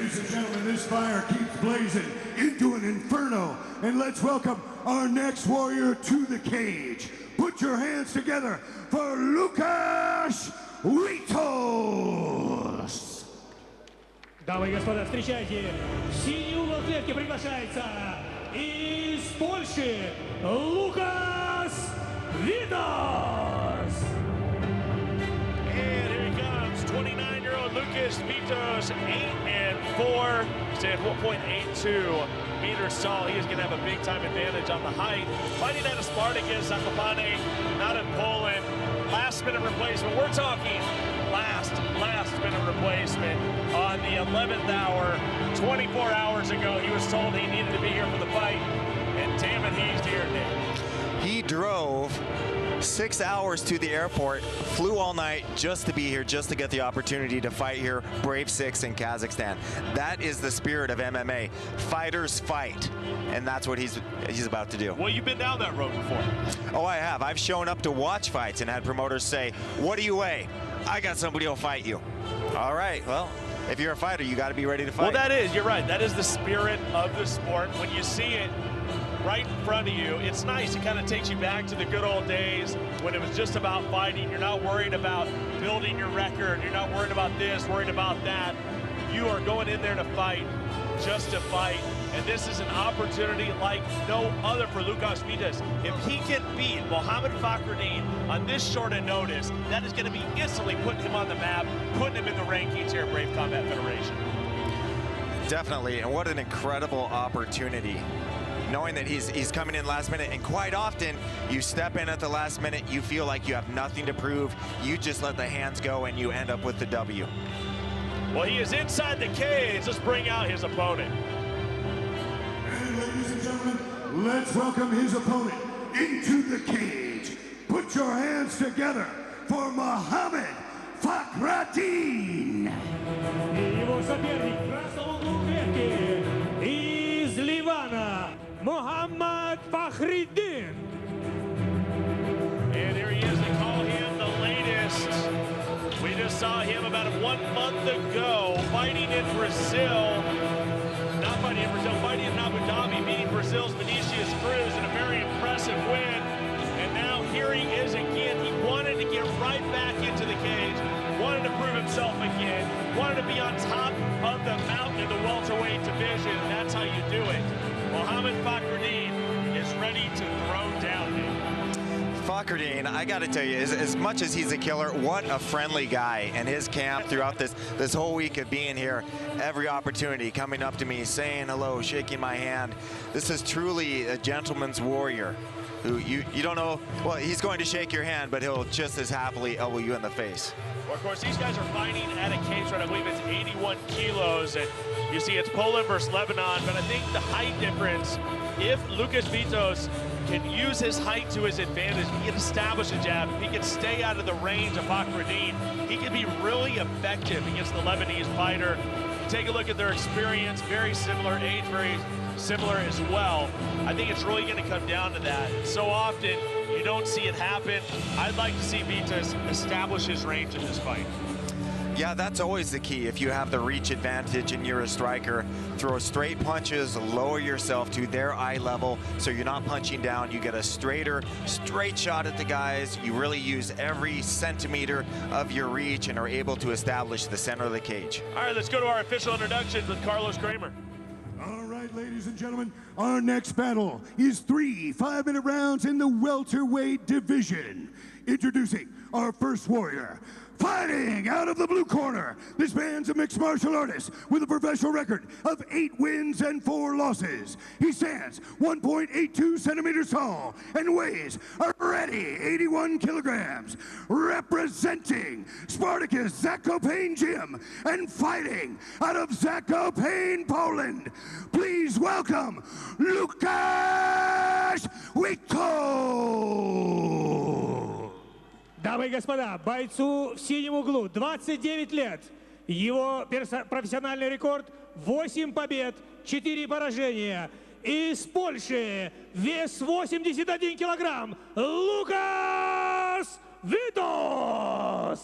Ladies and gentlemen, this fire keeps blazing into an inferno. And let's welcome our next warrior to the cage. Put your hands together for Lukasz Witos. Дамы и господа, встречайте, в синий угол клетки приглашается из Польши Lukasz Witos. And here he comes, 29-year-old Lukasz Witos, 8'4", stands 1.82 meters tall. He is going to have a big-time advantage on the height. Fighting out of Spartacus, Zakopane, not in Poland. Last-minute replacement. We're talking last-minute replacement on the 11th hour. 24 hours ago, he was told he needed to be here for the fight, and damn it, he's here, Nick. He drove 6 hours to the airport, flew all night just to be here, just to get the opportunity to fight here, Brave 6 in Kazakhstan. That is the spirit of MMA. Fighters fight, and that's what he's about to do. Well, you've been down that road before. Oh, I have. I've shown up to watch fights and had promoters say, "What do you weigh?" "I got somebody who'll fight you." All right, well, if you're a fighter, you got to be ready to fight. Well, you're right. That is the spirit of the sport. When you see it right in front of you, it's nice. It kind of takes you back to the good old days when it was just about fighting. You're not worried about building your record. You're not worried about this, worried about that. You are going in there to fight, just to fight. And this is an opportunity like no other for Lukasz Witos. If he can beat Mohammad Fakhreddine on this short of notice, that is going to be instantly putting him on the map, putting him in the rankings here at Brave Combat Federation. Definitely, and what an incredible opportunity. Knowing that he's coming in last minute, and quite often you step in at the last minute, you feel like you have nothing to prove, you just let the hands go and you end up with the W. Well, he is inside the cage. Let's bring out his opponent. And ladies and gentlemen, let's welcome his opponent into the cage. Put your hands together for Mohammad Fakhreddine. Его соперник в красном углу клетки из Ливана Mohammad Fakhreddine. And here he is. They call him the latest. We just saw him about 1 month ago fighting in Brazil. Not fighting in Brazil, fighting in Abu Dhabi, beating Brazil's Vinicius Cruz in a very impressive win. And now here he is again. He wanted to get right back into the cage, wanted to prove himself again, wanted to be on top of the mountain in the welterweight division. That's how you do it. Mohammad Fakhreddine is ready to throw down him. Fakhreddine, I got to tell you, as much as he's a killer, what a friendly guy. And his camp throughout this whole week of being here, every opportunity coming up to me, saying hello, shaking my hand. This is truly a gentleman's warrior who you don't know, well, he's going to shake your hand, but he'll just as happily elbow you in the face. Well, of course, these guys are fighting at a cage right, I believe it's 81 kilos, and you see it's Poland versus Lebanon, but I think the height difference, if Lukasz Witos can use his height to his advantage, he can establish a jab, if he can stay out of the range of Fakhreddine, he can be really effective against the Lebanese fighter. You take a look at their experience, very similar, age very similar as well. I think it's really going to come down to that. So often, you don't see it happen. I'd like to see Witos establish his range in this fight. Yeah, that's always the key. If you have the reach advantage and you're a striker, throw straight punches, lower yourself to their eye level so you're not punching down. You get a straight shot at the guys. You really use every centimeter of your reach and are able to establish the center of the cage. All right, let's go to our official introductions with Carlos Kramer. All right, ladies and gentlemen, our next battle is 3 5-minute rounds in the welterweight division. Introducing our first warrior, fighting out of the blue corner. This man's a mixed martial artist with a professional record of 8 wins and 4 losses. He stands 1.82 centimeters tall and weighs a ready 81 kilograms. Representing Spartacus Zakopane Gym and fighting out of Zakopane, Poland, please welcome Lukasz Witos. Дамы и господа, бойцу в синем углу 29 лет. Его профессиональный рекорд 8 побед, 4 поражения. Из Польши, вес 81 килограмм, Lukasz Witos.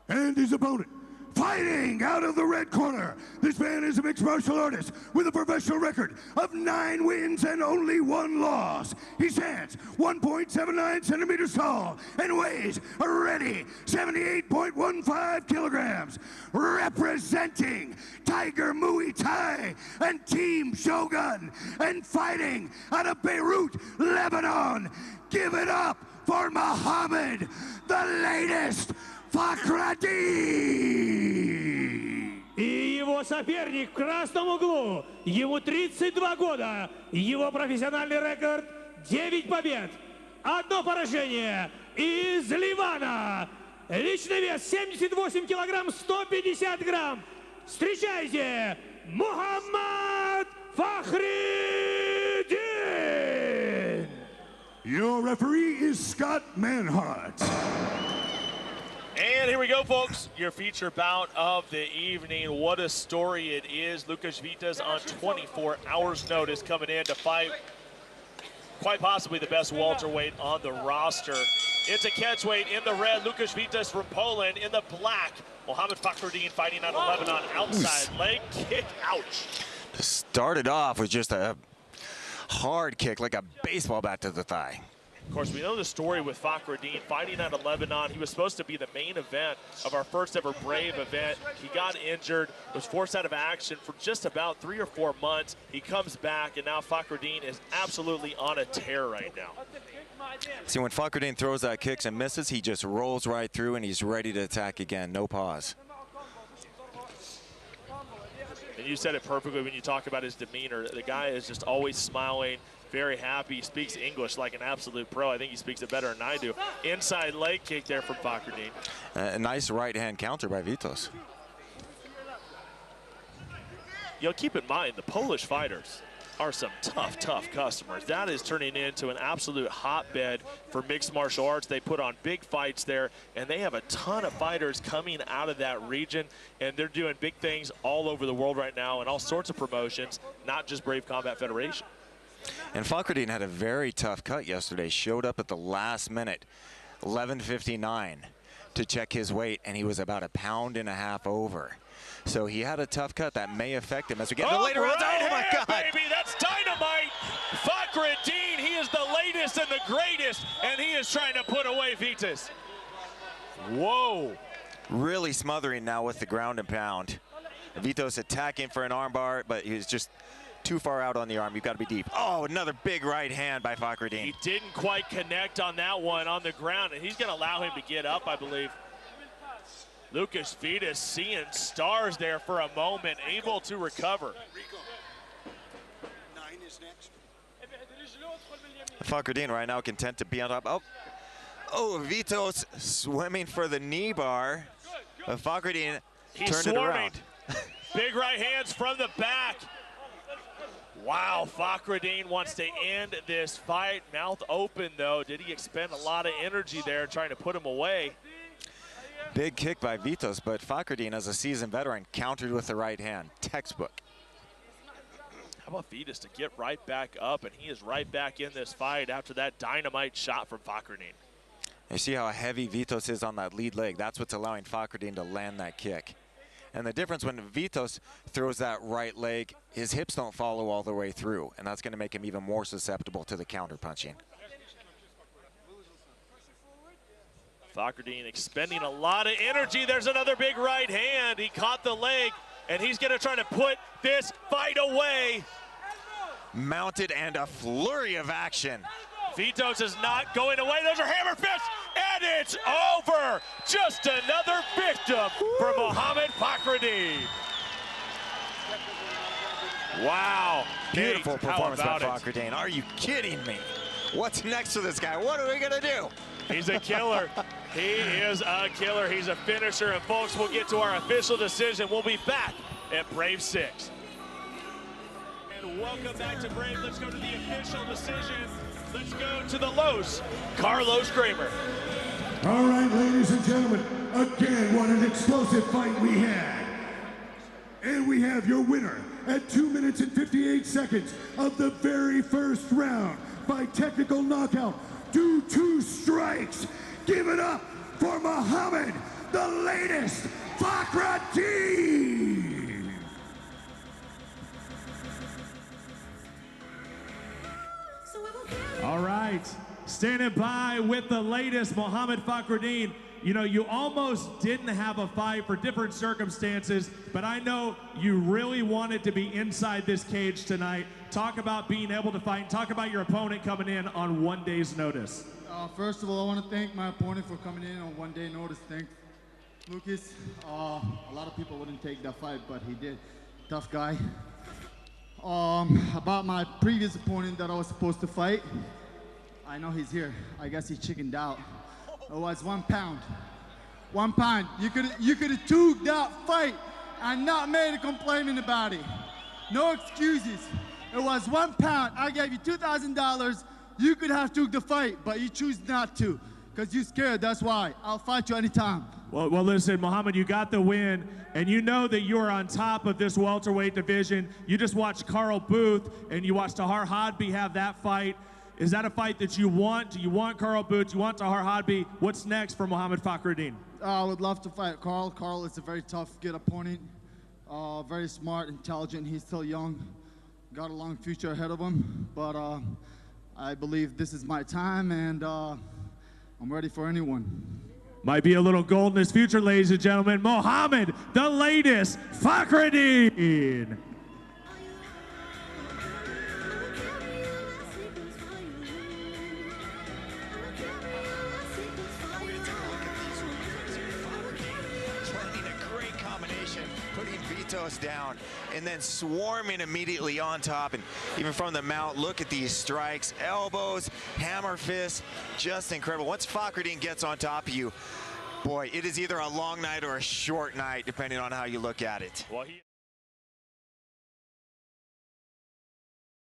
And his opponent, Fighting out of the red corner, this man is a mixed martial artist with a professional record of 9 wins and only 1 loss. He stands 1.79 centimeters tall and weighs a ready 78.15 kilograms. Representing Tiger Muay Thai and Team Shogun and fighting out of Beirut, Lebanon. Give it up for Mohammad, the latest Fakhreddine! И его соперник в красном углу, ему 32 года, его профессиональный рекорд 9 побед, 1 поражение из Ливана. Личный вес 78 килограмм 150 грамм. Встречайте, Mohammad Fakhreddine! Your referee is Scott Manhart. And here we go, folks. Your feature bout of the evening. What a story it is. Lukasz Witos on 24 hours notice coming in to fight quite possibly the best welterweight on the roster. It's a catchweight in the red. Lukasz Witos from Poland. In the black, Mohammad Fakhreddine fighting out of Lebanon. Outside leg kick. Ouch. Started off with just a hard kick, like a baseball bat to the thigh. Of course, we know the story with Fakhreddine fighting out of Lebanon. He was supposed to be the main event of our first ever Brave event. He got injured, was forced out of action for just about 3 or 4 months. He comes back, and now Fakhreddine is absolutely on a tear right now. See, when Fakhreddine throws that kicks and misses, he just rolls right through and he's ready to attack again, no pause. And you said it perfectly when you talk about his demeanor. The guy is just always smiling, very happy. He speaks English like an absolute pro. I think he speaks it better than I do. Inside leg kick there from Fakhreddine. A nice right-hand counter by Witos. You know, keep in mind, the Polish fighters are some tough, tough customers. That is turning into an absolute hotbed for mixed martial arts. They put on big fights there, and they have a ton of fighters coming out of that region, and they're doing big things all over the world right now and all sorts of promotions, not just Brave Combat Federation. And Fakhreddine had a very tough cut yesterday. Showed up at the last minute, 11:59, to check his weight, and he was about 1.5 pounds over. So he had a tough cut that may affect him as we get to the later rounds. Oh my God! Baby, that's dynamite! Fakhreddine, he is the latest and the greatest, and he is trying to put away Witos. Whoa! Really smothering now with the ground and pound. Witos attacking for an armbar, but he was just too far out on the arm. You've got to be deep. Oh, another big right hand by Fakhreddine. He didn't quite connect on that one on the ground, and he's going to allow him to get up, I believe. Lukasz Witos seeing stars there for a moment, able to recover. Fakhreddine right now content to be on top. Oh, Witos swimming for the knee bar. Fakhreddine turned it around. Big right hands from the back. Wow, Fakhreddine wants to end this fight. Mouth open, though. Did he expend a lot of energy there trying to put him away? Big kick by Witos, but Fakhreddine, as a seasoned veteran, countered with the right hand. Textbook. How about Witos to get right back up, and he is right back in this fight after that dynamite shot from Fakhreddine. You see how heavy Witos is on that lead leg. That's what's allowing Fakhreddine to land that kick. And the difference when Witos throws that right leg, his hips don't follow all the way through, and that's going to make him even more susceptible to the counter punching. Fakhreddine expending a lot of energy. There's another big right hand. He caught the leg, and he's going to try to put this fight away. Mounted and a flurry of action. Witos is not going away. There's a hammer fist, and it's over. Just another victim for Mohammad Fakhreddine. Wow. Beautiful performance by How about Fakhreddine. Are you kidding me? What's next to this guy? What are we going to do? He's a killer. He is a killer. He's a finisher. And folks, we'll get to our official decision. We'll be back at Brave 6. And welcome back to Brave. Let's go to the official decision. Let's go to the Los Carlos Kramer. All right, ladies and gentlemen, again, what an explosive fight we had. And we have your winner at 2 minutes and 58 seconds of the very first round by technical knockout due to strikes. Give it up for Mohammad, the latest Fakhreddine. All right, standing by with the latest, Mohammad Fakhreddine. You know, you almost didn't have a fight for different circumstances, but I know you really wanted to be inside this cage tonight. Talk about being able to fight. Talk about your opponent coming in on 1 day's notice. First of all, I want to thank my opponent for coming in on 1 day notice. Thank Lukasz. A lot of people wouldn't take that fight, but he did. Tough guy. About my previous opponent that I was supposed to fight, I know he's here. I guess he chickened out. It was 1 pound. 1 pound. You could have took that fight and not made a complaint about it. No excuses. It was 1 pound. I gave you $2,000. You could have took the fight, but you choose not to because you're scared. That's why. I'll fight you anytime. Well, listen, Mohammad, you got the win, and you know that you are on top of this welterweight division. You just watched Carl Booth, and you watched Tahar Hodby have that fight. Is that a fight that you want? Do you want Carl Booth? Do you want Tahar Hodby? What's next for Mohammad Fakhreddine? I would love to fight Carl. Carl is a very tough, good opponent. Very smart, intelligent. He's still young. Got a long future ahead of him. But I believe this is my time, and I'm ready for anyone. Might be a little gold in his future, ladies and gentlemen. Mohammad, the latest, Fakhreddine. Putting Witos down and then swarming immediately on top, and even from the mount, look at these strikes, elbows, hammer fists, just incredible. Once Fakhreddine gets on top of you, boy, it is either a long night or a short night, depending on how you look at it. Well,